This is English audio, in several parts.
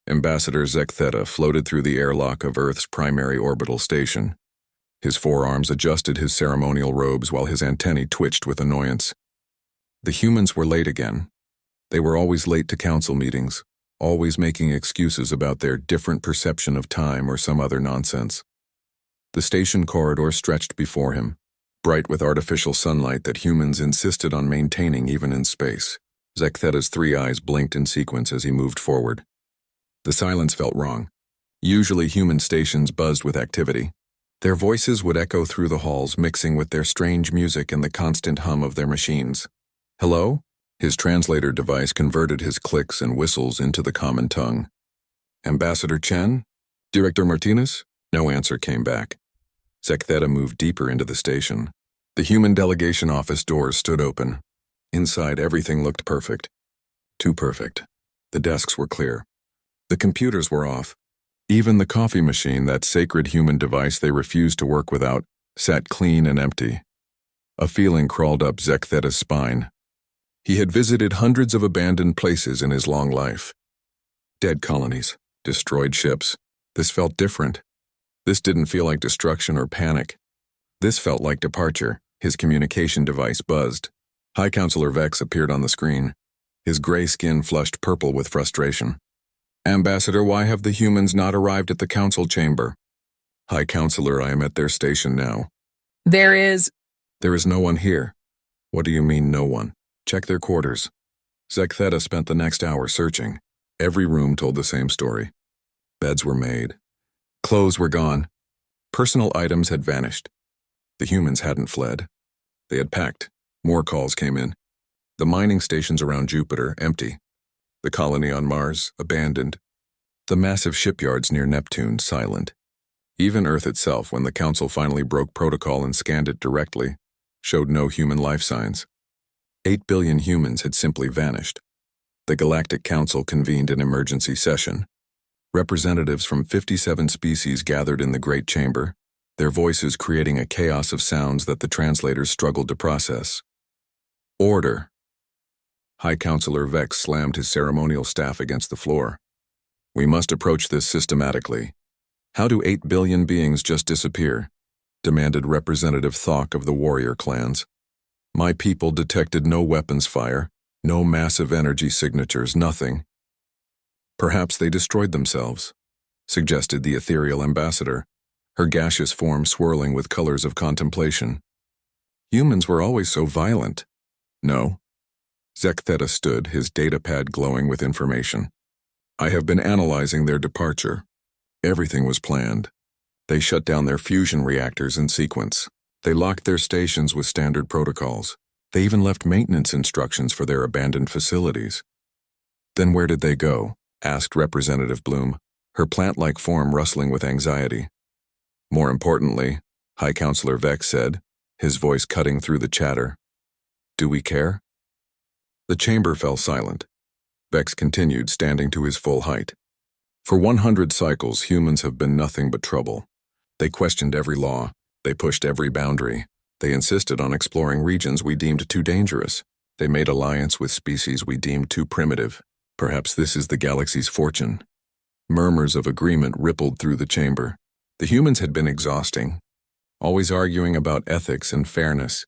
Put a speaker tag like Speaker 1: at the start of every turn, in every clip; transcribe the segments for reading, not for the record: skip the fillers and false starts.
Speaker 1: Ambassador Zek Theta floated through the airlock of Earth's primary orbital station. His forearms adjusted his ceremonial robes while his antennae twitched with annoyance. The humans were late again. They were always late to council meetings, always making excuses about their different perception of time or some other nonsense. The station corridor stretched before him, bright with artificial sunlight that humans insisted on maintaining even in space. Zek Theta's three eyes blinked in sequence as he moved forward. The silence felt wrong. Usually human stations buzzed with activity. Their voices would echo through the halls, mixing with their strange music and the constant hum of their machines. Hello? His translator device converted his clicks and whistles into the common tongue. Ambassador Chen? Director Martinez? No answer came back. Zek Theta moved deeper into the station. The human delegation office doors stood open. Inside, everything looked perfect. Too perfect. The desks were clear. The computers were off. Even the coffee machine, that sacred human device they refused to work without, sat clean and empty. A feeling crawled up Zek Theta's spine. He had visited hundreds of abandoned places in his long life. Dead colonies, destroyed ships. This felt different. This didn't feel like destruction or panic. This felt like departure. His communication device buzzed. High Counselor Vex appeared on the screen. His gray skin flushed purple with frustration. Ambassador, why have the humans not arrived at the council chamber? High Counselor, I am at their station now.
Speaker 2: There is
Speaker 1: no one here. What do you mean, no one? Check their quarters. Zek Theta spent the next hour searching. Every room told the same story. Beds were made. Clothes were gone. Personal items had vanished. The humans hadn't fled. They had packed. More calls came in. The mining stations around Jupiter, empty. The colony on Mars, abandoned. The massive shipyards near Neptune, silent. Even Earth itself, when the Council finally broke protocol and scanned it directly, showed no human life signs. 8 billion humans had simply vanished. The Galactic Council convened an emergency session. Representatives from 57 species gathered in the Great Chamber, their voices creating a chaos of sounds that the translators struggled to process. Order. High Counselor Vex slammed his ceremonial staff against the floor. We must approach this systematically. How do 8 billion beings just disappear? Demanded Representative Thok of the warrior clans. My people detected no weapons fire, no massive energy signatures, nothing. Perhaps they destroyed themselves, suggested the ethereal ambassador, her gaseous form swirling with colors of contemplation. Humans were always so violent. No. Zek Theta stood, his datapad glowing with information. I have been analyzing their departure. Everything was planned. They shut down their fusion reactors in sequence. They locked their stations with standard protocols. They even left maintenance instructions for their abandoned facilities. Then where did they go? Asked Representative Bloom, her plant-like form rustling with anxiety. More importantly, High Counselor Vex said, his voice cutting through the chatter. Do we care? The chamber fell silent. Vex continued, standing to his full height. For 100 cycles, humans have been nothing but trouble. They questioned every law. They pushed every boundary. They insisted on exploring regions we deemed too dangerous. They made alliance with species we deemed too primitive. Perhaps this is the galaxy's fortune. Murmurs of agreement rippled through the chamber. The humans had been exhausting, always arguing about ethics and fairness,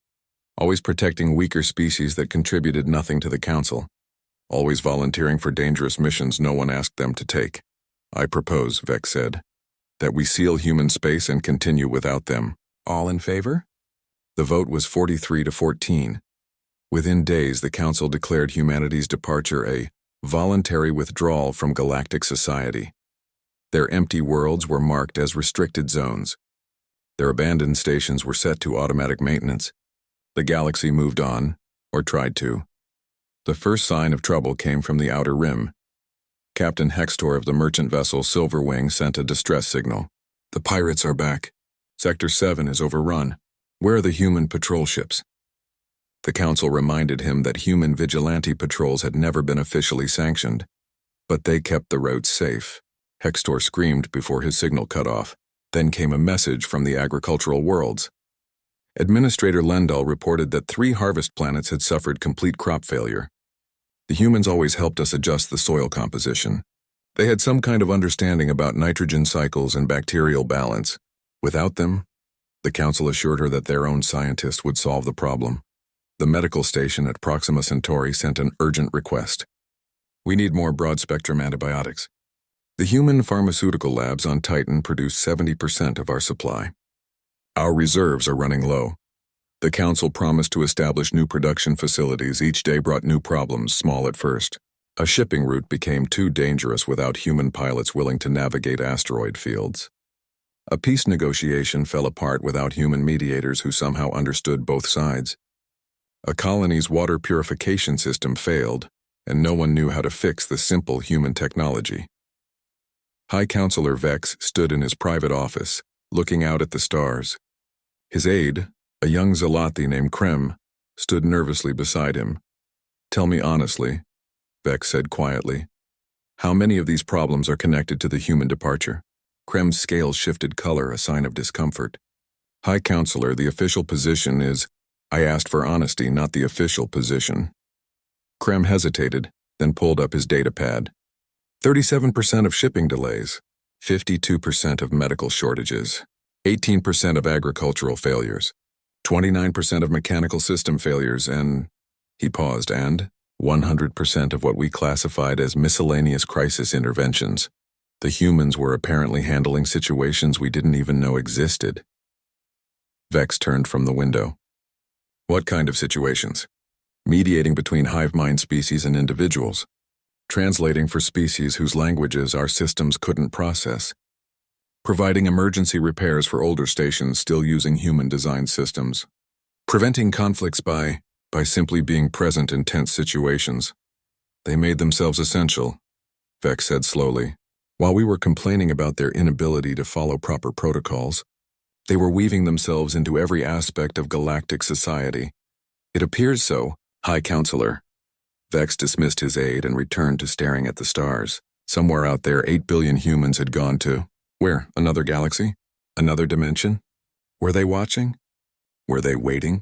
Speaker 1: always protecting weaker species that contributed nothing to the Council, always volunteering for dangerous missions no one asked them to take. I propose, Vex said, that we seal human space and continue without them. All in favor? The vote was 43 to 14. Within days, the Council declared humanity's departure a voluntary withdrawal from galactic society. Their empty worlds were marked as restricted zones. Their abandoned stations were set to automatic maintenance. The galaxy moved on, or tried to. The first sign of trouble came from the outer rim. Captain Hextor of the merchant vessel Silverwing sent a distress signal. The pirates are back. Sector 7 is overrun. Where are the human patrol ships? The Council reminded him that human vigilante patrols had never been officially sanctioned, but they kept the roads safe. Hextor screamed before his signal cut off. Then came a message from the agricultural worlds. Administrator Lendal reported that 3 harvest planets had suffered complete crop failure. The humans always helped us adjust the soil composition. They had some kind of understanding about nitrogen cycles and bacterial balance. Without them, the council assured her that their own scientists would solve the problem. The medical station at Proxima Centauri sent an urgent request. We need more broad-spectrum antibiotics. The human pharmaceutical labs on Titan produce 70% of our supply. Our reserves are running low. The council promised to establish new production facilities. Each day brought new problems, small at first. A shipping route became too dangerous without human pilots willing to navigate asteroid fields. A peace negotiation fell apart without human mediators who somehow understood both sides. A colony's water purification system failed, and no one knew how to fix the simple human technology. High Counselor Vex stood in his private office, looking out at the stars. His aide, a young Zalathi named Krem, stood nervously beside him. "Tell me honestly," Vex said quietly, "how many of these problems are connected to the human departure?" Krem's scales shifted color, a sign of discomfort. "High Counselor, the official position is—" "I asked for honesty, not the official position." Krem hesitated, then pulled up his datapad. 37% of shipping delays, 52% of medical shortages, 18% of agricultural failures, 29% of mechanical system failures, and, he paused, and 100% of what we classified as miscellaneous crisis interventions. The humans were apparently handling situations we didn't even know existed. Vex turned from the window. "What kind of situations?" "Mediating between hive mind species and individuals. Translating for species whose languages our systems couldn't process. Providing emergency repairs for older stations still using human-designed systems. Preventing conflicts by simply being present in tense situations. They made themselves essential," Vex said slowly. "While we were complaining about their inability to follow proper protocols, they were weaving themselves into every aspect of galactic society. It appears so, High Counselor." Vex dismissed his aide and returned to staring at the stars. Somewhere out there, 8 billion humans had gone to. Where? Another galaxy? Another dimension? Were they watching? Were they waiting?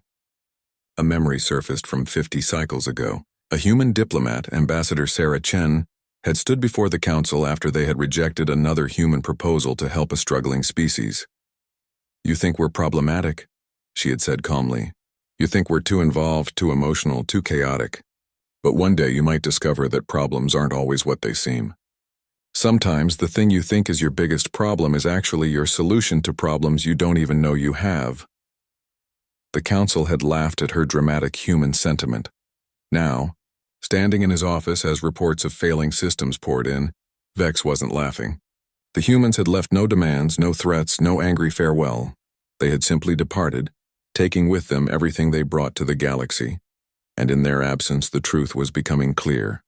Speaker 1: A memory surfaced from 50 cycles ago. A human diplomat, Ambassador Sarah Chen, had stood before the council after they had rejected another human proposal to help a struggling species. "You think we're problematic," she had said calmly. "You think we're too involved, too emotional, too chaotic. But one day you might discover that problems aren't always what they seem. Sometimes the thing you think is your biggest problem is actually your solution to problems you don't even know you have." The council had laughed at her dramatic human sentiment. Now, standing in his office as reports of failing systems poured in, Vex wasn't laughing. The humans had left no demands, no threats, no angry farewell. They had simply departed, taking with them everything they brought to the galaxy. And in their absence, the truth was becoming clear.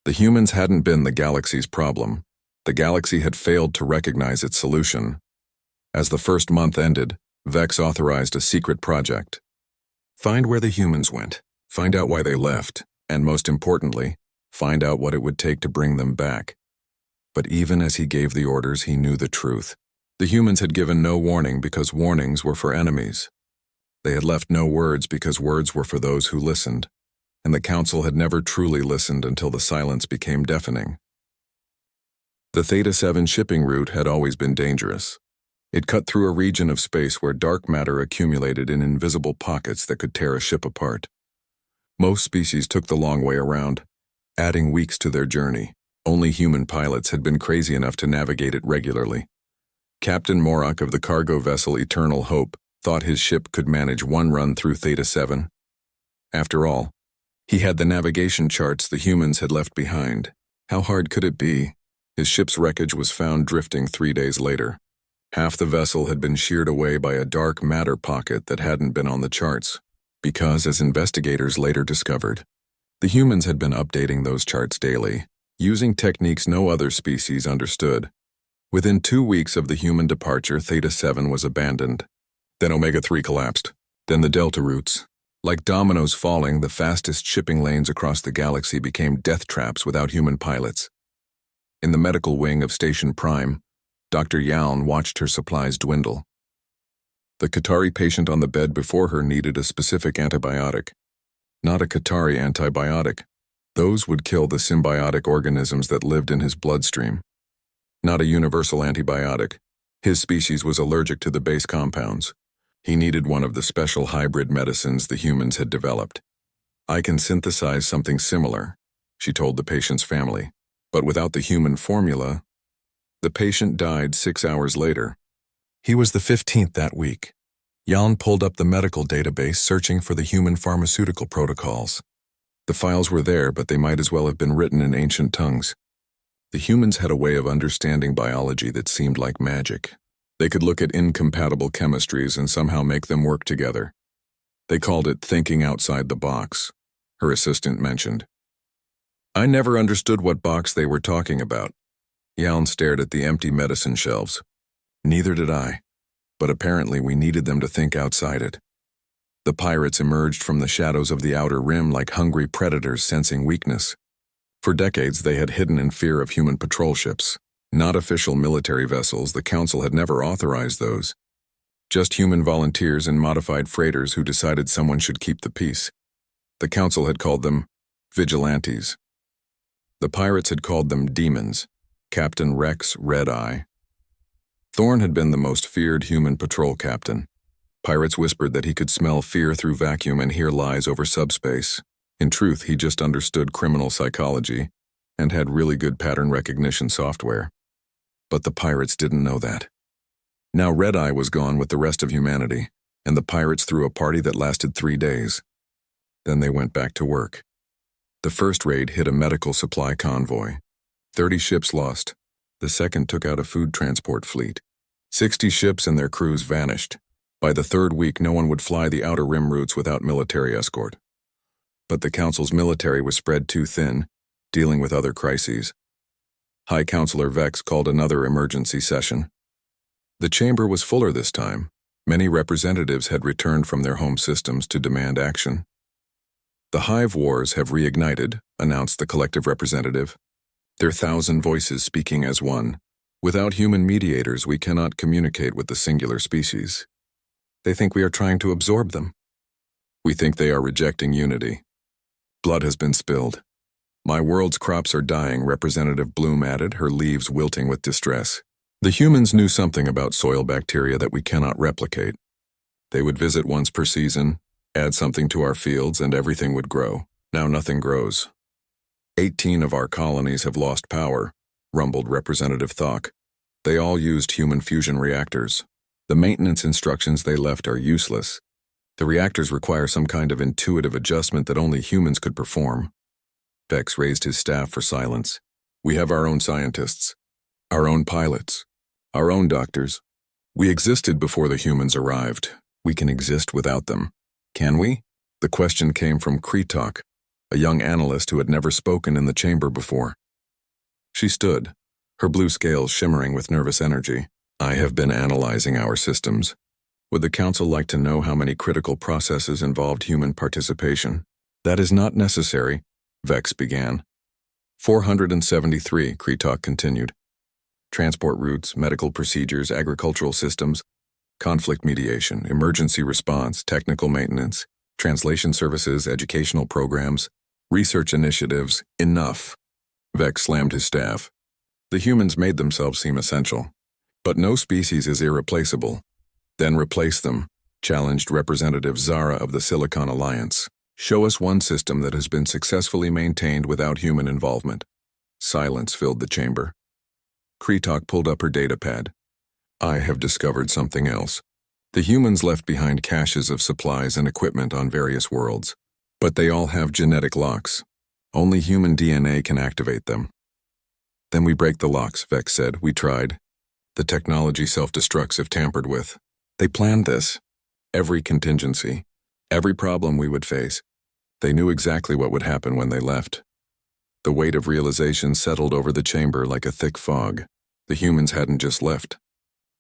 Speaker 1: The humans hadn't been the galaxy's problem. The galaxy had failed to recognize its solution. As the first month ended, Vex authorized a secret project. Find where the humans went, find out why they left, and most importantly, find out what it would take to bring them back. But even as he gave the orders, he knew the truth. The humans had given no warning because warnings were for enemies. They had left no words because words were for those who listened, and the council had never truly listened until the silence became deafening. The Theta-7 shipping route had always been dangerous. It cut through a region of space where dark matter accumulated in invisible pockets that could tear a ship apart. Most species took the long way around, adding weeks to their journey. Only human pilots had been crazy enough to navigate it regularly. Captain Morak of the cargo vessel Eternal Hope thought his ship could manage one run through Theta-7. After all, he had the navigation charts the humans had left behind. How hard could it be? His ship's wreckage was found drifting 3 days later. Half the vessel had been sheared away by a dark matter pocket that hadn't been on the charts, because, as investigators later discovered, the humans had been updating those charts daily, using techniques no other species understood. Within 2 weeks of the human departure, Theta-7 was abandoned. Then Omega-3 collapsed. Then the Delta routes. Like dominoes falling, the fastest shipping lanes across the galaxy became death traps without human pilots. In the medical wing of Station Prime, Dr. Yaln watched her supplies dwindle. The Qatari patient on the bed before her needed a specific antibiotic. Not a Qatari antibiotic, Those would kill the symbiotic organisms that lived in his bloodstream. Not a universal antibiotic. His species was allergic to the base compounds. He needed one of the special hybrid medicines the humans had developed. "I can synthesize something similar," she told the patient's family. But without the human formula, the patient died 6 hours later. He was the 15th that week. Jan pulled up the medical database searching for the human pharmaceutical protocols. The files were there, but they might as well have been written in ancient tongues. The humans had a way of understanding biology that seemed like magic. They could look at incompatible chemistries and somehow make them work together. They called it thinking outside the box, her assistant mentioned. "I never understood what box they were talking about." Jan stared at the empty medicine shelves. "Neither did I, but apparently we needed them to think outside it." The pirates emerged from the shadows of the outer rim like hungry predators sensing weakness. For decades they had hidden in fear of human patrol ships. Not official military vessels, the Council had never authorized those. Just human volunteers and modified freighters who decided someone should keep the peace. The Council had called them vigilantes. The pirates had called them demons. Captain Rex Red Eye. Thorn had been the most feared human patrol captain. Pirates whispered that he could smell fear through vacuum and hear lies over subspace. In truth, he just understood criminal psychology and had really good pattern recognition software. But the pirates didn't know that. Now Red Eye was gone with the rest of humanity, and the pirates threw a party that lasted 3 days. Then they went back to work. The first raid hit a medical supply convoy. 30 ships lost. The second took out a food transport fleet. 60 ships and their crews vanished. By the third week, no one would fly the outer rim routes without military escort. But the Council's military was spread too thin, dealing with other crises. High Counselor Vex called another emergency session. The chamber was fuller this time. Many representatives had returned from their home systems to demand action. "The Hive Wars have reignited," announced the collective representative. "Their 1,000 voices speaking as one. Without human mediators, we cannot communicate with the singular species. They think we are trying to absorb them. We think they are rejecting unity. Blood has been spilled. My world's crops are dying," Representative Bloom added, her leaves wilting with distress. "The humans knew something about soil bacteria that we cannot replicate. They would visit once per season, add something to our fields, and everything would grow. Now nothing grows. 18 of our colonies have lost power," rumbled Representative Thok. "They all used human fusion reactors. The maintenance instructions they left are useless. The reactors require some kind of intuitive adjustment that only humans could perform." Vex raised his staff for silence. "We have our own scientists, our own pilots, our own doctors. We existed before the humans arrived. We can exist without them. Can we?" The question came from Kretok, a young analyst who had never spoken in the chamber before. She stood, her blue scales shimmering with nervous energy. "I have been analyzing our systems. Would the Council like to know how many critical processes involved human participation?" "That is not necessary," Vex began. 473, Kretok continued. "Transport routes, medical procedures, agricultural systems, conflict mediation, emergency response, technical maintenance, translation services, educational programs, research initiatives. Enough." Vex slammed his staff. "The humans made themselves seem essential. But no species is irreplaceable." "Then replace them," challenged Representative Zara of the Silicon Alliance. "Show us one system that has been successfully maintained without human involvement." Silence filled the chamber. Kretok pulled up her datapad. "I have discovered something else. The humans left behind caches of supplies and equipment on various worlds, but they all have genetic locks. Only human DNA can activate them." "Then we break the locks," Vex said. "We tried. The technology self-destructs if tampered with. They planned this. Every contingency, every problem we would face. They knew exactly what would happen when they left." The weight of realization settled over the chamber like a thick fog. The humans hadn't just left.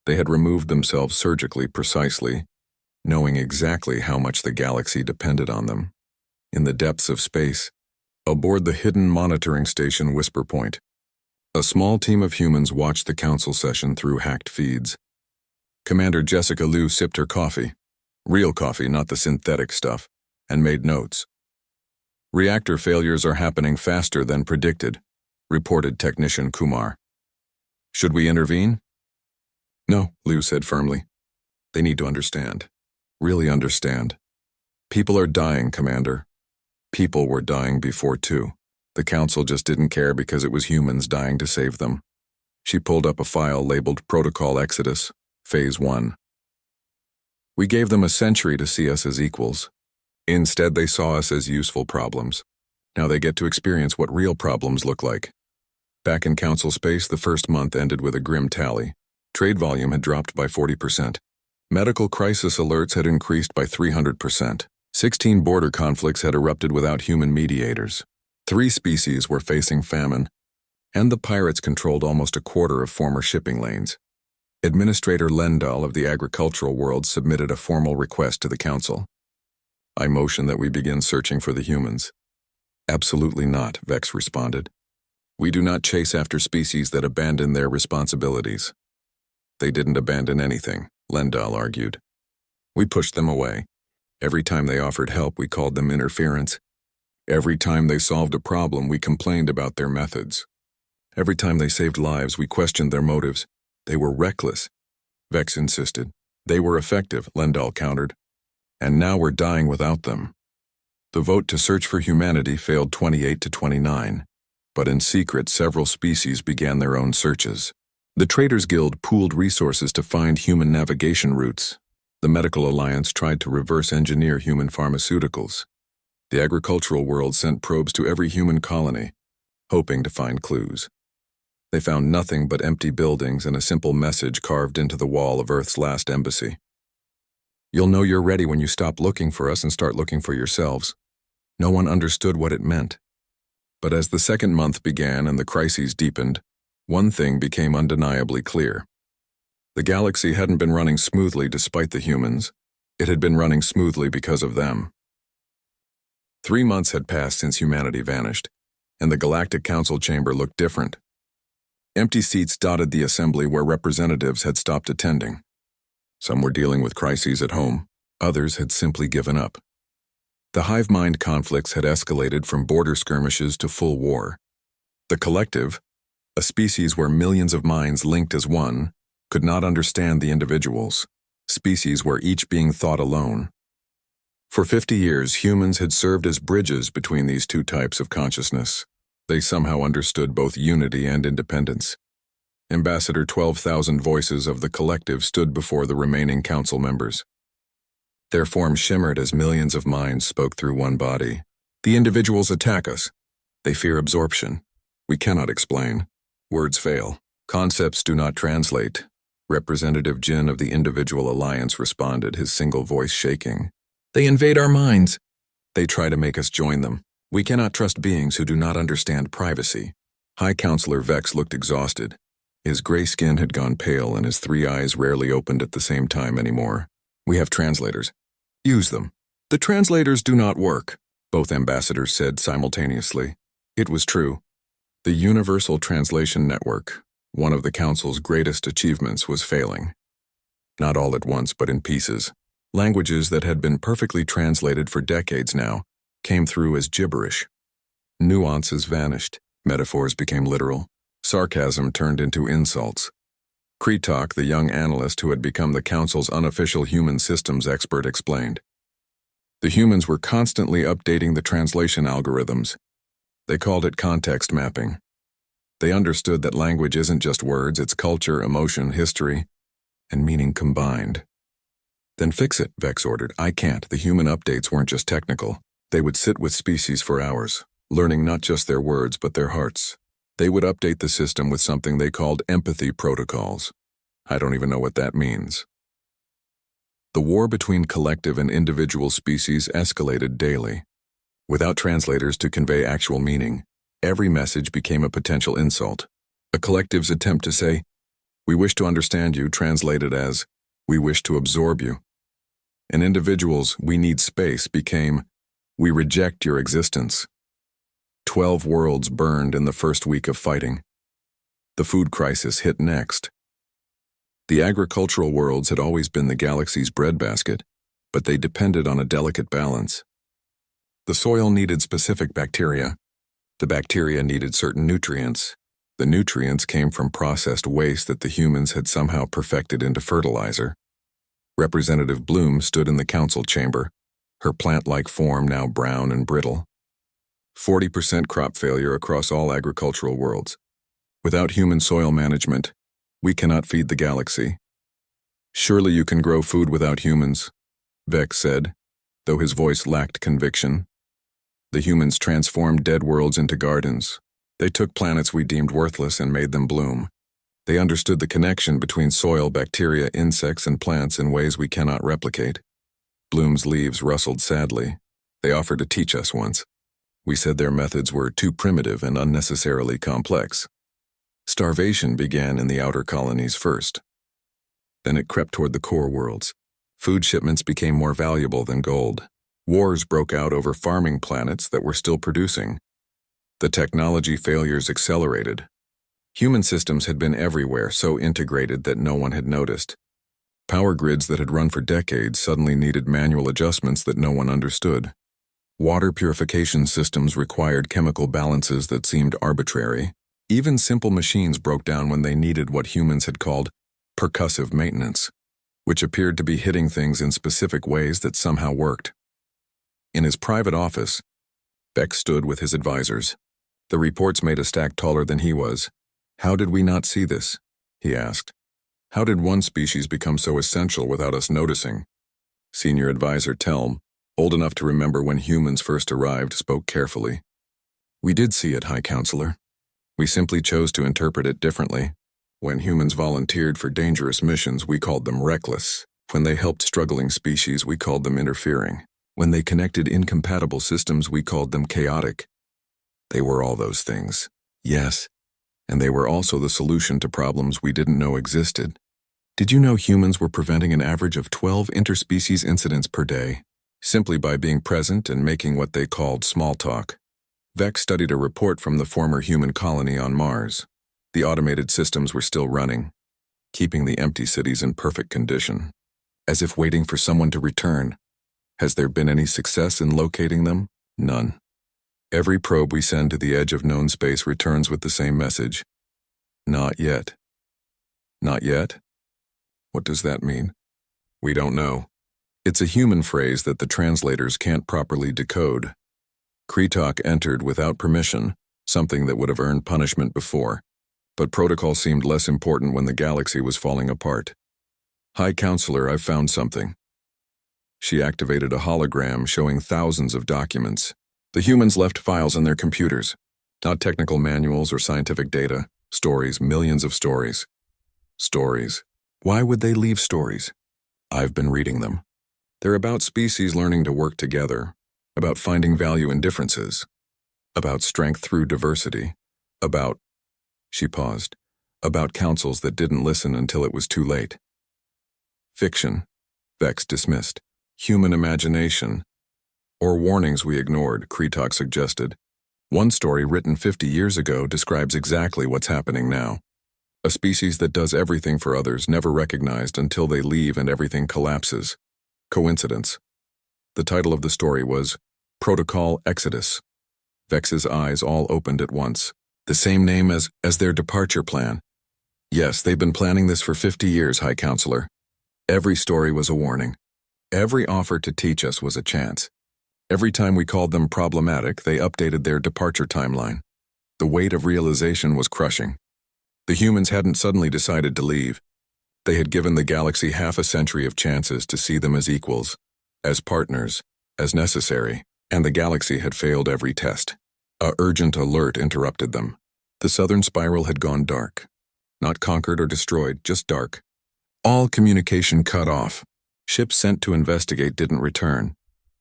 Speaker 1: They had removed themselves surgically precisely, knowing exactly how much the galaxy depended on them. In the depths of space, aboard the hidden monitoring station Whisper Point, a small team of humans watched the council session through hacked feeds. Commander Jessica Liu sipped her coffee, real coffee, not the synthetic stuff, and made notes. Reactor failures are happening faster than predicted, reported Technician Kumar. Should we intervene? No, Liu said firmly. They need to understand. Really understand. People are dying, Commander. People were dying before too. The Council just didn't care because it was humans dying to save them. She pulled up a file labeled Protocol Exodus, Phase 1. We gave them a century to see us as equals. Instead, they saw us as useful problems. Now they get to experience what real problems look like. Back in Council space, the first month ended with a grim tally. Trade volume had dropped by 40%. Medical crisis alerts had increased by 300%. 16 border conflicts had erupted without human mediators. 3 species were facing famine, and the pirates controlled almost a quarter of former shipping lanes. Administrator Lendal of the agricultural world submitted a formal request to the Council. I motion that we begin searching for the humans. Absolutely not, Vex responded. We do not chase after species that abandon their responsibilities. They didn't abandon anything, Lendal argued. We pushed them away. Every time they offered help, we called them interference. Every time they solved a problem, we complained about their methods. Every time they saved lives, we questioned their motives. They were reckless, Vex insisted. They were effective, Lendal countered. And now we're dying without them. The vote to search for humanity failed 28 to 29, but in secret several species began their own searches. The Traders Guild pooled resources to find human navigation routes. The Medical Alliance tried to reverse engineer human pharmaceuticals. The agricultural world sent probes to every human colony, hoping to find clues. They found nothing but empty buildings and a simple message carved into the wall of Earth's last embassy. You'll know you're ready when you stop looking for us and start looking for yourselves. No one understood what it meant. But as the second month began and the crises deepened, one thing became undeniably clear. The galaxy hadn't been running smoothly despite the humans. It had been running smoothly because of them. 3 months had passed since humanity vanished, and the Galactic Council chamber looked different. Empty seats dotted the assembly where representatives had stopped attending. Some were dealing with crises at home, others had simply given up. The hive mind conflicts had escalated from border skirmishes to full war. The collective, a species where millions of minds linked as one, could not understand the individuals, species where each being thought alone. For 50 years, humans had served as bridges between these two types of consciousness. They somehow understood both unity and independence. Ambassador 12,000 voices of the collective stood before the remaining council members. Their forms shimmered as millions of minds spoke through one body. The individuals attack us. They fear absorption. We cannot explain. Words fail. Concepts do not translate. Representative Jin of the Individual Alliance responded, his single voice shaking. They invade our minds. They try to make us join them. We cannot trust beings who do not understand privacy. High Counselor Vex looked exhausted. His gray skin had gone pale and his 3 eyes rarely opened at the same time anymore. We have translators. Use them. The translators do not work, both ambassadors said simultaneously. It was true. The Universal Translation Network, one of the Council's greatest achievements, was failing. Not all at once, but in pieces. Languages that had been perfectly translated for decades now came through as gibberish. Nuances vanished. Metaphors became literal. Sarcasm turned into insults. Kretok, the young analyst who had become the Council's unofficial human systems expert, explained. The humans were constantly updating the translation algorithms. They called it context mapping. They understood that language isn't just words, it's culture, emotion, history, and meaning combined. Then fix it, Vex ordered. I can't. The human updates weren't just technical. They would sit with species for hours, learning not just their words but their hearts. They would update the system with something they called empathy protocols. I don't even know what that means. The war between collective and individual species escalated daily. Without translators to convey actual meaning, every message became a potential insult. A collective's attempt to say, "We wish to understand you," translated as, "We wish to absorb you." An individual's "We need space" became, "We reject your existence." 12 worlds burned in the first week of fighting. The food crisis hit next. The agricultural worlds had always been the galaxy's breadbasket, but they depended on a delicate balance. The soil needed specific bacteria. The bacteria needed certain nutrients. The nutrients came from processed waste that the humans had somehow perfected into fertilizer. Representative Bloom stood in the council chamber, her plant-like form now brown and brittle. 40% crop failure across all agricultural worlds. Without human soil management, we cannot feed the galaxy. Surely you can grow food without humans, Vex said, though his voice lacked conviction. The humans transformed dead worlds into gardens. They took planets we deemed worthless and made them bloom. They understood the connection between soil, bacteria, insects, and plants in ways we cannot replicate. Bloom's leaves rustled sadly. They offered to teach us once. We said their methods were too primitive and unnecessarily complex. Starvation began in the outer colonies first. Then it crept toward the core worlds. Food shipments became more valuable than gold. Wars broke out over farming planets that were still producing. The technology failures accelerated. Human systems had been everywhere, so integrated that no one had noticed. Power grids that had run for decades suddenly needed manual adjustments that no one understood. Water purification systems required chemical balances that seemed arbitrary. Even simple machines broke down when they needed what humans had called percussive maintenance, which appeared to be hitting things in specific ways that somehow worked. In his private office, Beck stood with his advisors. The reports made a stack taller than he was. "How did we not see this?" he asked. "How did one species become so essential without us noticing?" Senior advisor Telm, old enough to remember when humans first arrived, spoke carefully. "We did see it, High Counselor. We simply chose to interpret it differently. When humans volunteered for dangerous missions, we called them reckless. When they helped struggling species, we called them interfering. When they connected incompatible systems, we called them chaotic. They were all those things. Yes, and they were also the solution to problems we didn't know existed. Did you know humans were preventing an average of 12 interspecies incidents per day, simply by being present and making what they called small talk? Vex studied a report from the former human colony on Mars. The automated systems were still running, keeping the empty cities in perfect condition, as if waiting for someone to return. Has there been any success in locating them? None. Every probe we send to the edge of known space returns with the same message. Not yet. Not yet? What does that mean? We don't know. It's a human phrase that the translators can't properly decode. Kretok entered without permission, something that would have earned punishment before, but protocol seemed less important when the galaxy was falling apart. High Counselor, I've found something. She activated a hologram showing thousands of documents. The humans left files in their computers, not technical manuals or scientific data. Stories, millions of stories. Stories. Why would they leave stories? I've been reading them. They're about species learning to work together, about finding value in differences, about strength through diversity, about, she paused, about councils that didn't listen until it was too late. Fiction, Vex dismissed. Human imagination, or warnings we ignored, Kretok suggested. One story written 50 years ago describes exactly what's happening now. A species that does everything for others, never recognized until they leave and everything collapses. Coincidence. The title of the story was Protocol Exodus. Vex's eyes all opened at once. The same name as their departure plan. Yes, they've been planning this for 50 years, High Counselor. Every story was a warning. Every offer to teach us was a chance. Every time we called them problematic, they updated their departure timeline. The weight of realization was crushing. The humans hadn't suddenly decided to leave. They had given the galaxy half a century of chances to see them as equals, as partners, as necessary, and the galaxy had failed every test. A urgent alert interrupted them. The southern spiral had gone dark. Not conquered or destroyed, just dark. All communication cut off. Ships sent to investigate didn't return.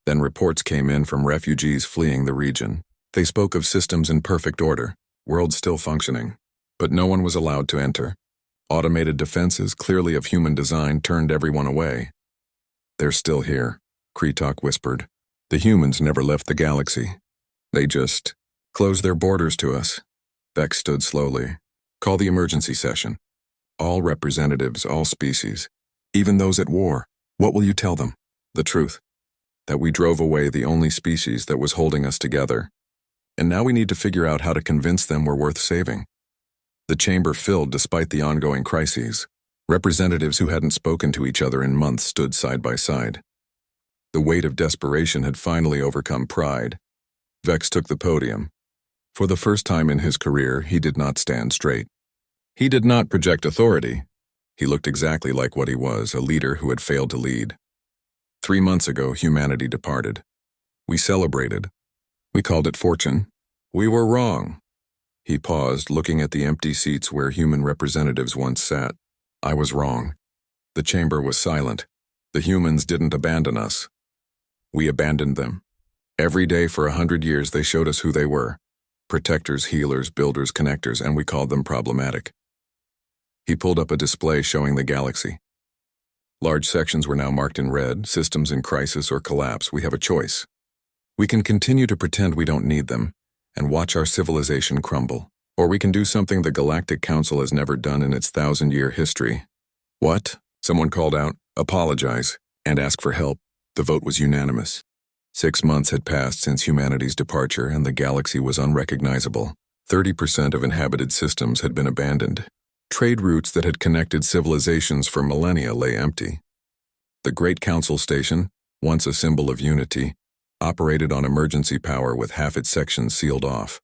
Speaker 1: Then reports came in from refugees fleeing the region. They spoke of systems in perfect order, worlds still functioning, but no one was allowed to enter. Automated defenses, clearly of human design, turned everyone away. They're still here, Kretok whispered. The humans never left the galaxy. They just closed their borders to us. Vex stood slowly. Call the emergency session. All representatives, all species, even those at war. What will you tell them? The truth. that we drove away the only species that was holding us together. And now we need to figure out how to convince them we're worth saving. The chamber filled despite the ongoing crises. Representatives who hadn't spoken to each other in months stood side by side. The weight of desperation had finally overcome pride. Vex took the podium. For the first time in his career, he did not stand straight. He did not project authority. He looked exactly like what he was, a leader who had failed to lead. 3 months ago, humanity departed. We celebrated. We called it fortune. We were wrong. He paused, looking at the empty seats where human representatives once sat. I was wrong. The chamber was silent. The humans didn't abandon us. We abandoned them. Every day for 100 years they showed us who they were. Protectors, healers, builders, connectors, and we called them problematic. He pulled up a display showing the galaxy. Large sections were now marked in red, systems in crisis or collapse. We have a choice. We can continue to pretend we don't need them and watch our civilization crumble. Or we can do something the Galactic Council has never done in its 1,000-year history. What? Someone called out, apologize, and ask for help. The vote was unanimous. 6 months had passed since humanity's departure and the galaxy was unrecognizable. 30% of inhabited systems had been abandoned. Trade routes that had connected civilizations for millennia lay empty. The Great Council Station, once a symbol of unity, operated on emergency power with half its sections sealed off.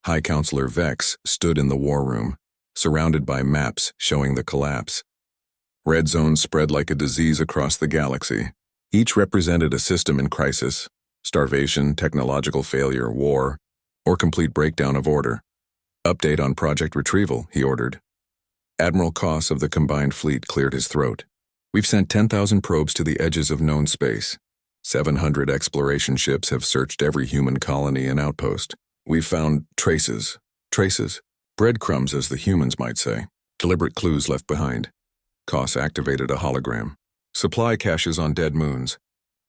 Speaker 1: High Counselor Vex stood in the war room, surrounded by maps showing the collapse. Red zones spread like a disease across the galaxy. Each represented a system in crisis: starvation, technological failure, war, or complete breakdown of order. Update on Project Retrieval, he ordered. Admiral Koss of the combined fleet cleared his throat. We've sent 10,000 probes to the edges of known space. 700 exploration ships have searched every human colony and outpost. We've found traces, breadcrumbs as the humans might say, deliberate clues left behind. Koss activated a hologram. Supply caches on dead moons,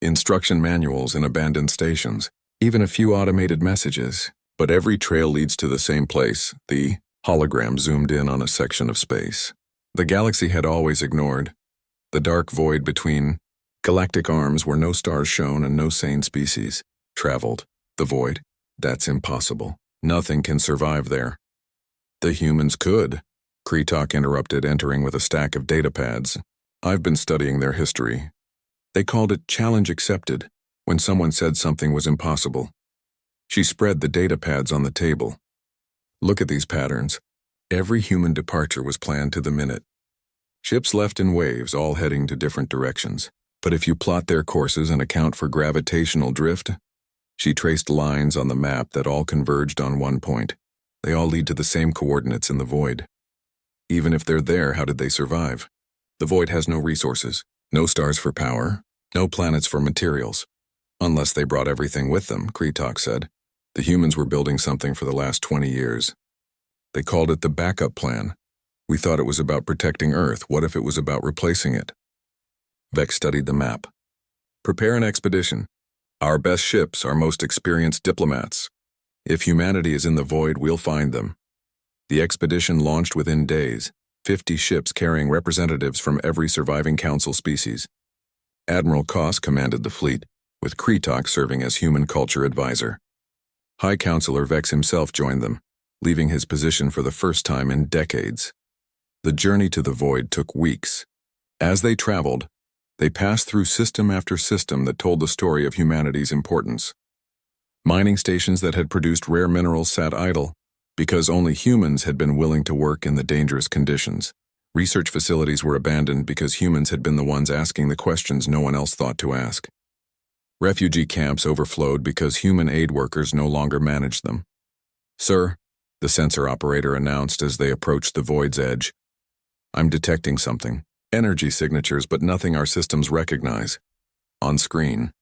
Speaker 1: instruction manuals in abandoned stations, even a few automated messages. But every trail leads to the same place. The hologram zoomed in on a section of space the galaxy had always ignored. The dark void between galactic arms where no stars shone and no sane species traveled. The void. That's impossible. Nothing can survive there. The humans could, Kretok interrupted, entering with a stack of data pads. I've been studying their history. They called it challenge accepted when someone said something was impossible. She spread the data pads on the table. Look at these patterns. Every human departure was planned to the minute. Ships left in waves, all heading to different directions. But if you plot their courses and account for gravitational drift, she traced lines on the map that all converged on one point. They all lead to the same coordinates in the void. Even if they're there, how did they survive? The void has no resources, no stars for power, no planets for materials. Unless they brought everything with them, Kretok said. The humans were building something for the last 20 years. They called it the backup plan. We thought it was about protecting Earth. What if it was about replacing it? Vex studied the map. Prepare an expedition. Our best ships, our most experienced diplomats. If humanity is in the void, we'll find them. The expedition launched within days, 50 ships carrying representatives from every surviving council species. Admiral Koss commanded the fleet, with Kretok serving as human culture advisor. High Counselor Vex himself joined them, leaving his position for the first time in decades. The journey to the void took weeks. As they traveled, they passed through system after system that told the story of humanity's importance. Mining stations that had produced rare minerals sat idle because only humans had been willing to work in the dangerous conditions. Research facilities were abandoned because humans had been the ones asking the questions no one else thought to ask. Refugee camps overflowed because human aid workers no longer managed them. Sir, the sensor operator announced as they approached the void's edge. I'm detecting something. Energy signatures, but nothing our systems recognize. On screen,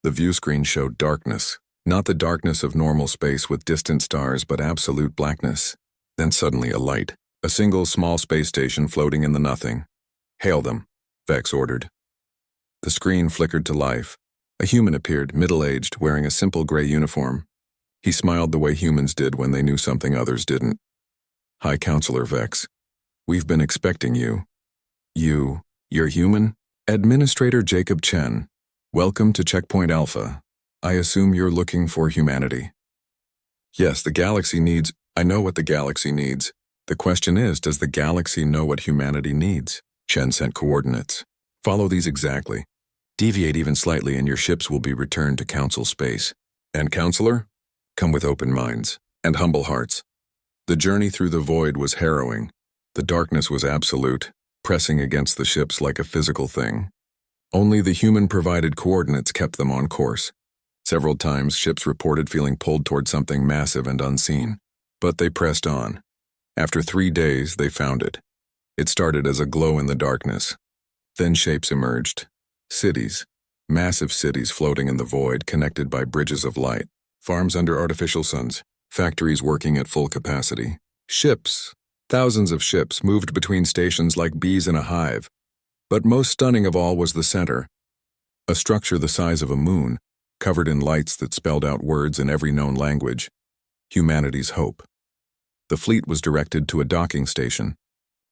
Speaker 1: the view screen showed darkness. Not the darkness of normal space with distant stars, but absolute blackness. Then suddenly a light. A single small space station floating in the nothing. Hail them, Vex ordered. The screen flickered to life. A human appeared, middle-aged, wearing a simple gray uniform. He smiled the way humans did when they knew something others didn't. High Counselor Vex, we've been expecting you. You're human? Administrator Jacob Chen. Welcome to Checkpoint Alpha. I assume you're looking for humanity. Yes, the galaxy needs... I know what the galaxy needs. The question is, does the galaxy know what humanity needs? Chen sent coordinates. Follow these exactly. Deviate even slightly and your ships will be returned to Council space. And Counselor? Come with open minds and humble hearts. The journey through the void was harrowing. The darkness was absolute, pressing against the ships like a physical thing. Only the human-provided coordinates kept them on course. Several times, ships reported feeling pulled toward something massive and unseen. But they pressed on. After 3 days, they found it. It started as a glow in the darkness. Then shapes emerged. Cities. Massive cities floating in the void, connected by bridges of light. Farms under artificial suns. Factories working at full capacity. Ships. Thousands of ships moved between stations like bees in a hive. But most stunning of all was the center. A structure the size of a moon, covered in lights that spelled out words in every known language. Humanity's hope. The fleet was directed to a docking station.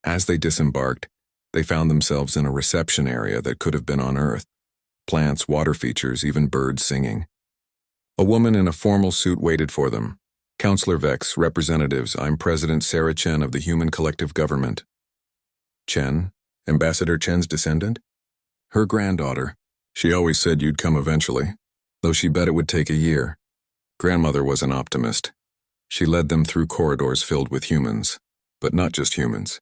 Speaker 1: As they disembarked, they found themselves in a reception area that could have been on Earth. Plants, water features, even birds singing. A woman in a formal suit waited for them. Counselor Vex, representatives, I'm President Sarah Chen of the Human Collective Government. Chen? Ambassador Chen's descendant? Her granddaughter. She always said you'd come eventually, though she bet it would take a year. Grandmother was an optimist. She led them through corridors filled with humans, but not just humans.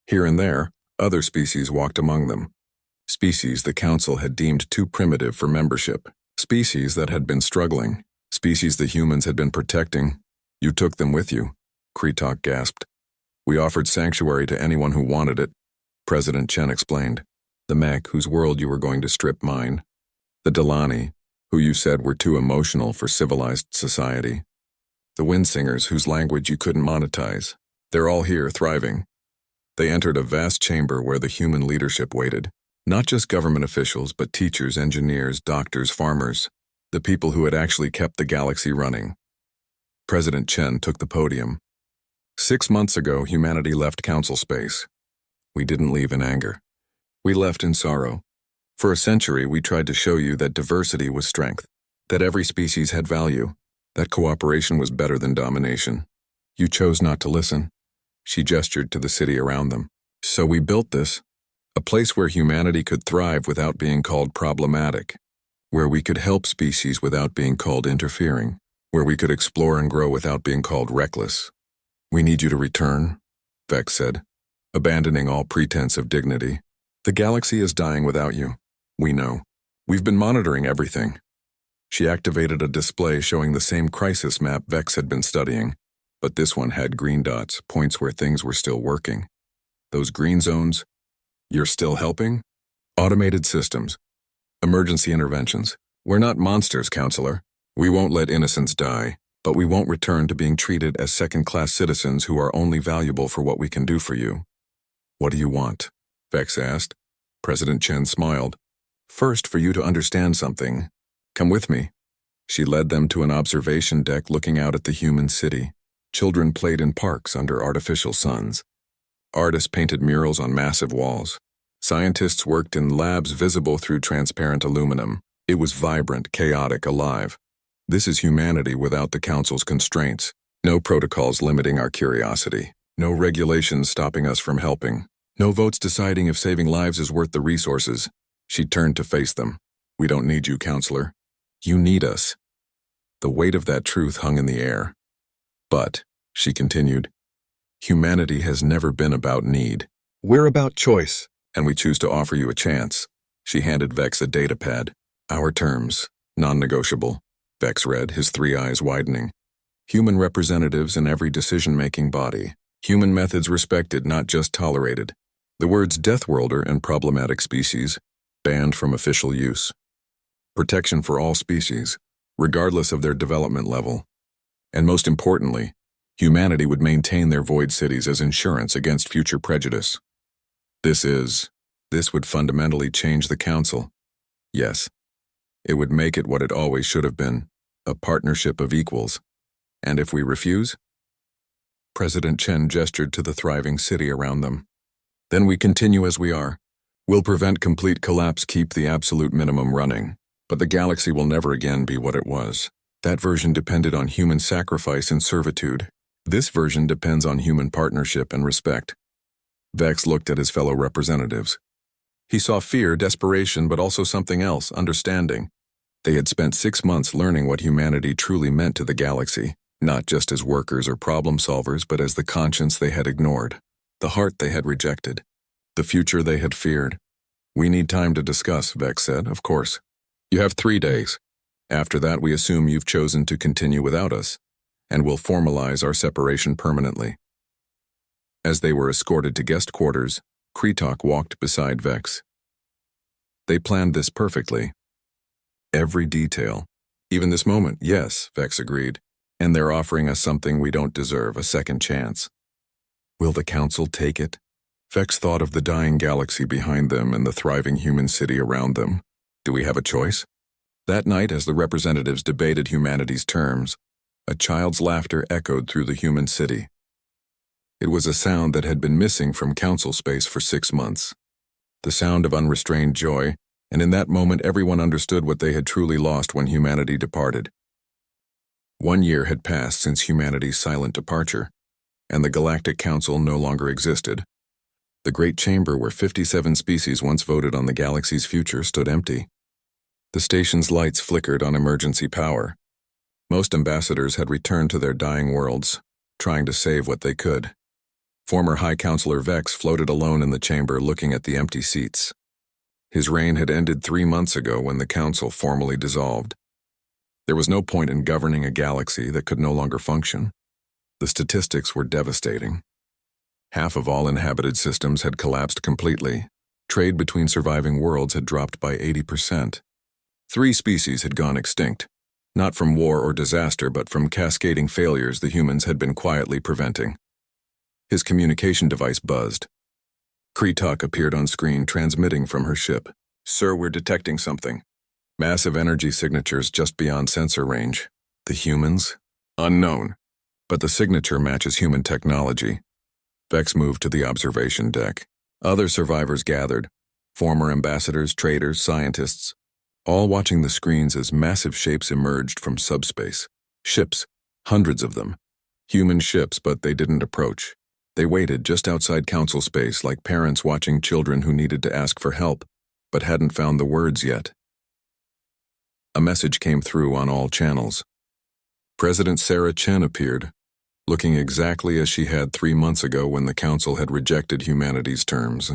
Speaker 1: Here and there, other species walked among them. Species the Council had deemed too primitive for membership. Species that had been struggling. Species the humans had been protecting. You took them with you, Kretok gasped. We offered sanctuary to anyone who wanted it, President Chen explained. The mech whose world you were going to strip mine. The Delani, who you said were too emotional for civilized society. The Windsingers whose language you couldn't monetize. They're all here, thriving. They entered a vast chamber where the human leadership waited. Not just government officials, but teachers, engineers, doctors, farmers. The people who had actually kept the galaxy running. President Chen took the podium. 6 months ago, humanity left Council space. We didn't leave in anger. We left in sorrow. For a century, we tried to show you that diversity was strength, that every species had value, that cooperation was better than domination. You chose not to listen. She gestured to the city around them. So we built this, a place where humanity could thrive without being called problematic, where we could help species without being called interfering, where we could explore and grow without being called reckless. We need you to return, Vex said, abandoning all pretense of dignity. The galaxy is dying without you. We know. We've been monitoring everything. She activated a display showing the same crisis map Vex had been studying, but this one had green dots, points where things were still working. Those green zones, you're still helping? Automated systems. Emergency interventions. We're not monsters, Counselor. We won't let innocents die, but we won't return to being treated as second-class citizens who are only valuable for what we can do for you. What do you want? Vex asked. President Chen smiled. First, for you to understand something. Come with me. She led them to an observation deck looking out at the human city. Children played in parks under artificial suns. Artists painted murals on massive walls. Scientists worked in labs visible through transparent aluminum. It was vibrant, chaotic, alive. This is humanity without the Council's constraints. No protocols limiting our curiosity. No regulations stopping us from helping. No votes deciding if saving lives is worth the resources. She turned to face them. We don't need you, Counselor. You need us. The weight of that truth hung in the air. But, she continued, humanity has never been about need. We're about choice, and we choose to offer you a chance. She handed Vex a data pad. Our terms, non-negotiable. Vex read, his 3 eyes widening. Human representatives in every decision-making body. Human methods respected, not just tolerated. The words Death Worlder and problematic species banned from official use. Protection for all species, regardless of their development level. And most importantly, humanity would maintain their void cities as insurance against future prejudice. This would fundamentally change the Council. Yes, it would make it what it always should have been, a partnership of equals. And if we refuse? President Chen gestured to the thriving city around them. Then we continue as we are. We'll prevent complete collapse, keep the absolute minimum running. But the galaxy will never again be what it was. That version depended on human sacrifice and servitude. This version depends on human partnership and respect. Vex looked at his fellow representatives. He saw fear, desperation, but also something else, understanding. They had spent 6 months learning what humanity truly meant to the galaxy, not just as workers or problem solvers, but as the conscience they had ignored, the heart they had rejected, the future they had feared. "We need time to discuss," Vex said, "of course. You have 3 days. After that, we assume you've chosen to continue without us, and we'll formalize our separation permanently." As they were escorted to guest quarters, Kretok walked beside Vex. They planned this perfectly. Every detail. "Even this moment, yes," Vex agreed. "And they're offering us something we don't deserve, a second chance." Will the Council take it? Vex thought of the dying galaxy behind them and the thriving human city around them. Do we have a choice? That night, as the representatives debated humanity's terms, a child's laughter echoed through the human city. It was a sound that had been missing from council space for 6 months. The sound of unrestrained joy, and in that moment everyone understood what they had truly lost when humanity departed. 1 year had passed since humanity's silent departure, and the Galactic Council no longer existed. The great chamber where 57 species once voted on the galaxy's future stood empty. The station's lights flickered on emergency power. Most ambassadors had returned to their dying worlds, trying to save what they could. Former High Counselor Vex floated alone in the chamber looking at the empty seats. His reign had ended 3 months ago when the council formally dissolved. There was no point in governing a galaxy that could no longer function. The statistics were devastating. Half of all inhabited systems had collapsed completely. Trade between surviving worlds had dropped by 80%. 3 species had gone extinct, not from war or disaster, but from cascading failures the humans had been quietly preventing. His communication device buzzed. Kretok appeared on screen, transmitting from her ship. "Sir, we're detecting something. Massive energy signatures just beyond sensor range. The humans? Unknown. But the signature matches human technology." Vex moved to the observation deck. Other survivors gathered. Former ambassadors, traders, scientists, all watching the screens as massive shapes emerged from subspace. Ships, hundreds of them. Human ships, but they didn't approach. They waited just outside council space like parents watching children who needed to ask for help, but hadn't found the words yet. A message came through on all channels. President Sarah Chen appeared, looking exactly as she had 3 months ago when the council had rejected humanity's terms.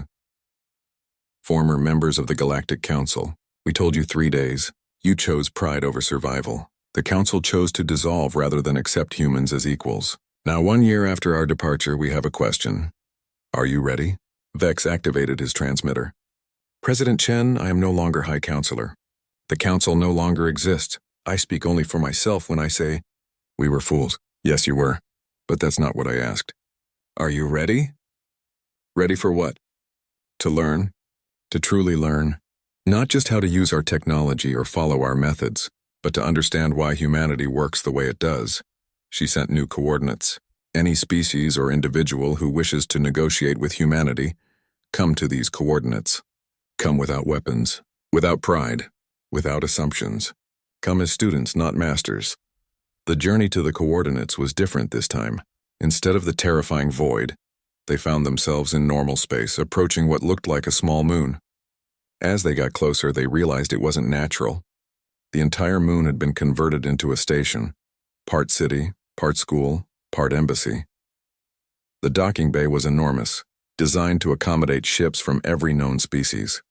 Speaker 1: "Former members of the Galactic Council, we told you 3 days. You chose pride over survival. The council chose to dissolve rather than accept humans as equals. Now 1 year after our departure, we have a question. Are you ready?" Vex activated his transmitter. "President Chen, I am no longer High Counselor. The council no longer exists. I speak only for myself when I say, we were fools. Yes, you were. But that's not what I asked. Are you ready?" "Ready for what?" "To learn. To truly learn. Not just how to use our technology or follow our methods, but to understand why humanity works the way it does." She sent new coordinates. "Any species or individual who wishes to negotiate with humanity, come to these coordinates. Come without weapons, without pride, without assumptions. Come as students, not masters." The journey to the coordinates was different this time. Instead of the terrifying void, they found themselves in normal space, approaching what looked like a small moon. As they got closer, they realized it wasn't natural. The entire moon had been converted into a station, part city, part school, part embassy. The docking bay was enormous, designed to accommodate ships from every known species.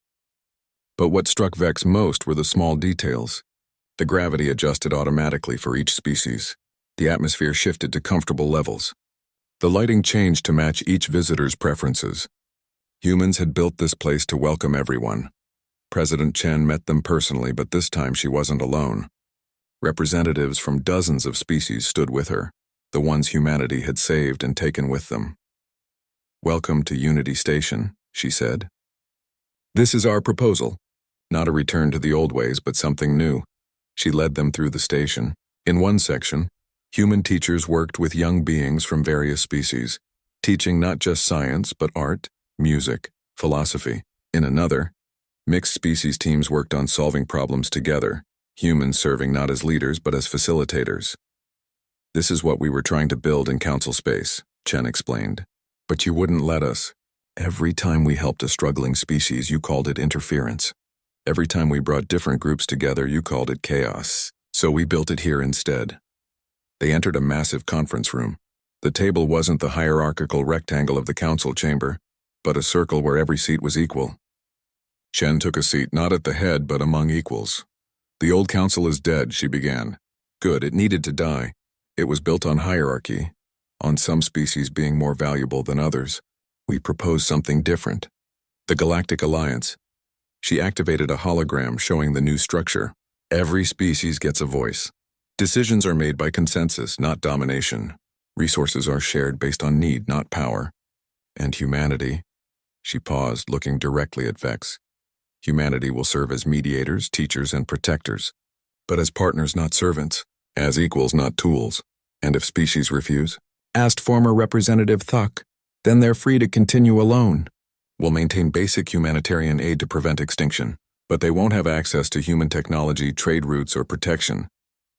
Speaker 1: But what struck Vex most were the small details. The gravity adjusted automatically for each species. The atmosphere shifted to comfortable levels. The lighting changed to match each visitor's preferences. Humans had built this place to welcome everyone. President Chen met them personally, but this time she wasn't alone. Representatives from dozens of species stood with her, the ones humanity had saved and taken with them. "Welcome to Unity Station," she said. "This is our proposal. Not a return to the old ways, but something new." She led them through the station. In one section, human teachers worked with young beings from various species, teaching not just science, but art, music, philosophy. In another, Mixed species teams worked on solving problems together, humans serving not as leaders but as facilitators. This is what we were trying to build in council space, Chen explained. But you wouldn't let us. Every time we helped a struggling species, you called it interference. Every time we brought different groups together, you called it chaos. So we built it here instead. They entered a massive conference room. The table wasn't the hierarchical rectangle of the council chamber, but a circle where every seat was equal. Chen took a seat not at the head but among equals. The old council is dead, she began. Good, it needed to die. It was built on hierarchy, on some species being more valuable than others. We proposed something different. The Galactic Alliance. She activated a hologram showing the new structure. Every species gets a voice. Decisions are made by consensus, not domination. Resources are shared based on need, not power. And humanity. She paused, looking directly at Vex. Humanity will serve as mediators, teachers, and protectors. But as partners, not servants. As equals, not tools. And if species refuse? Asked former Representative Thuck. Then they're free to continue alone. We'll maintain basic humanitarian aid to prevent extinction. But they won't have access to human technology, trade routes, or protection.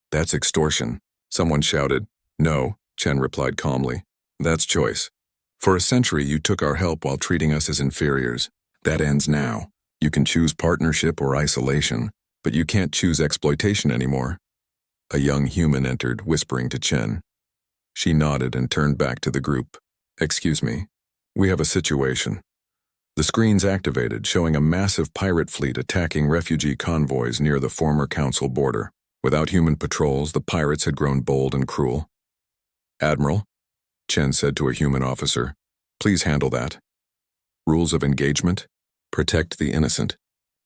Speaker 1: That's extortion. Someone shouted. No, Chen replied calmly. That's choice. For a century, you took our help while treating us as inferiors. That ends now. You can choose partnership or isolation, but you can't choose exploitation anymore. A young human entered, whispering to Chen. She nodded and turned back to the group. Excuse me. We have a situation. The screens activated, showing a massive pirate fleet attacking refugee convoys near the former council border. Without human patrols, the pirates had grown bold and cruel. Admiral, Chen said to a human officer, please handle that. Rules of engagement? Protect the innocent.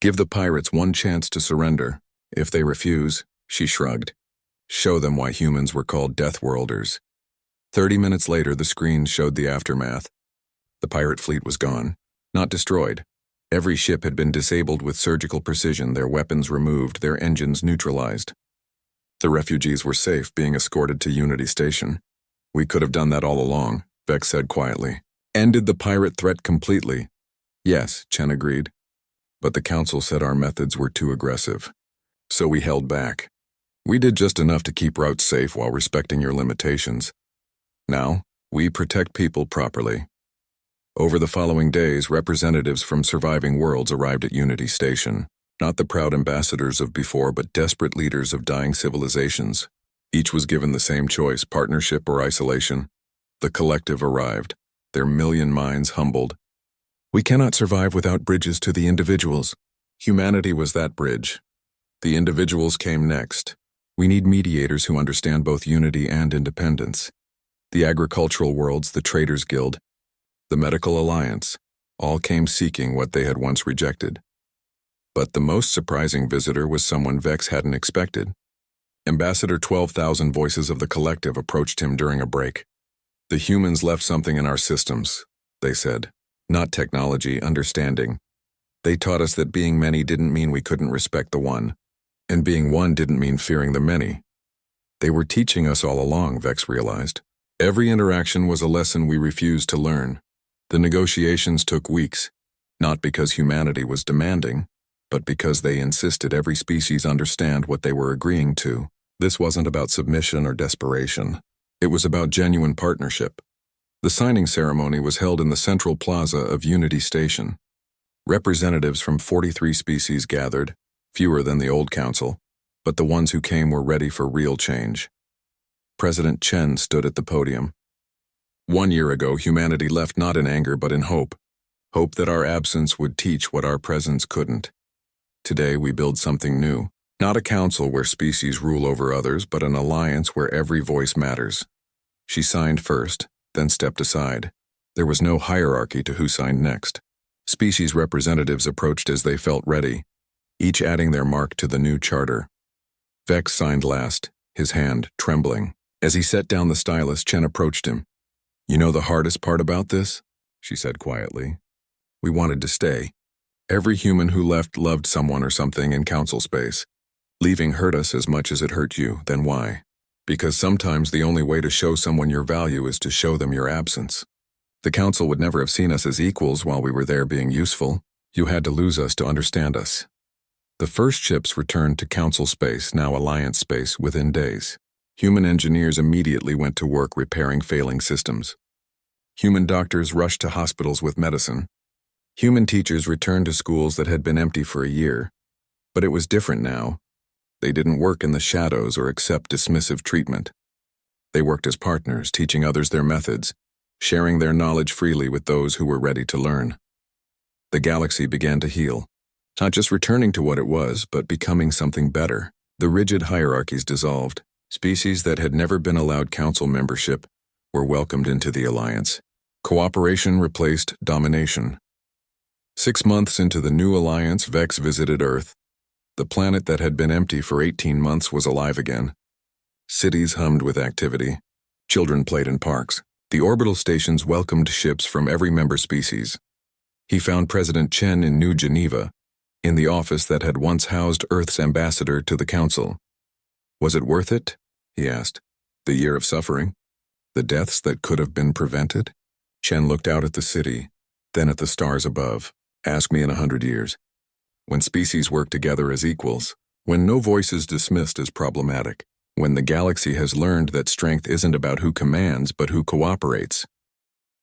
Speaker 1: Give the pirates one chance to surrender. If they refuse, she shrugged. Show them why humans were called Deathworlders. 30 minutes later, the screens showed the aftermath. The pirate fleet was gone, not destroyed. Every ship had been disabled with surgical precision, their weapons removed, their engines neutralized. The refugees were safe, being escorted to Unity Station. We could have done that all along, Vex said quietly. Ended the pirate threat completely. Yes, Chen agreed. But the council said our methods were too aggressive. So we held back. We did just enough to keep routes safe while respecting your limitations. Now, we protect people properly. Over the following days, representatives from surviving worlds arrived at Unity Station. Not the proud ambassadors of before, but desperate leaders of dying civilizations. Each was given the same choice, partnership or isolation. The collective arrived, their million minds humbled. We cannot survive without bridges to the individuals. Humanity was that bridge. The individuals came next. We need mediators who understand both unity and independence. The agricultural worlds, the Traders Guild, the Medical Alliance, all came seeking what they had once rejected. But the most surprising visitor was someone Vex hadn't expected. Ambassador 12,000 Voices of the Collective approached him during a break. The humans left something in our systems, they said. Not technology, understanding. They taught us that being many didn't mean we couldn't respect the one, and being one didn't mean fearing the many. They were teaching us all along, Vex realized. Every interaction was a lesson we refused to learn. The negotiations took weeks, not because humanity was demanding, but because they insisted every species understand what they were agreeing to. This wasn't about submission or desperation. It was about genuine partnership. The signing ceremony was held in the central plaza of Unity Station. Representatives from 43 species gathered, fewer than the old council, but the ones who came were ready for real change. President Chen stood at the podium. 1 year ago, humanity left not in anger but in hope. Hope that our absence would teach what our presence couldn't. Today we build something new. Not a council where species rule over others, but an alliance where every voice matters. She signed first, then stepped aside. There was no hierarchy to who signed next. Species representatives approached as they felt ready, each adding their mark to the new charter. Vex signed last, his hand trembling. As he set down the stylus, Chen approached him. You know the hardest part about this? She said quietly. We wanted to stay. Every human who left loved someone or something in council space. Leaving hurt us as much as it hurt you, then why? Because sometimes the only way to show someone your value is to show them your absence. The council would never have seen us as equals while we were there being useful. You had to lose us to understand us. The first ships returned to Council space, now Alliance space, within days. Human engineers immediately went to work repairing failing systems. Human doctors rushed to hospitals with medicine. Human teachers returned to schools that had been empty for a year. But it was different now. They didn't work in the shadows or accept dismissive treatment. They worked as partners, teaching others their methods, sharing their knowledge freely with those who were ready to learn. The galaxy began to heal, not just returning to what it was, but becoming something better. The rigid hierarchies dissolved. Species that had never been allowed council membership were welcomed into the Alliance. Cooperation replaced domination. 6 months into the new Alliance, Vex visited Earth. The planet that had been empty for 18 months was alive again. Cities hummed with activity. Children played in parks. The orbital stations welcomed ships from every member species. He found President Chen in New Geneva, in the office that had once housed Earth's ambassador to the Council. Was it worth it? He asked. The year of suffering? The deaths that could have been prevented? Chen looked out at the city, then at the stars above. Ask me in 100 years. When species work together as equals, when no voice is dismissed as problematic, when the galaxy has learned that strength isn't about who commands but who cooperates,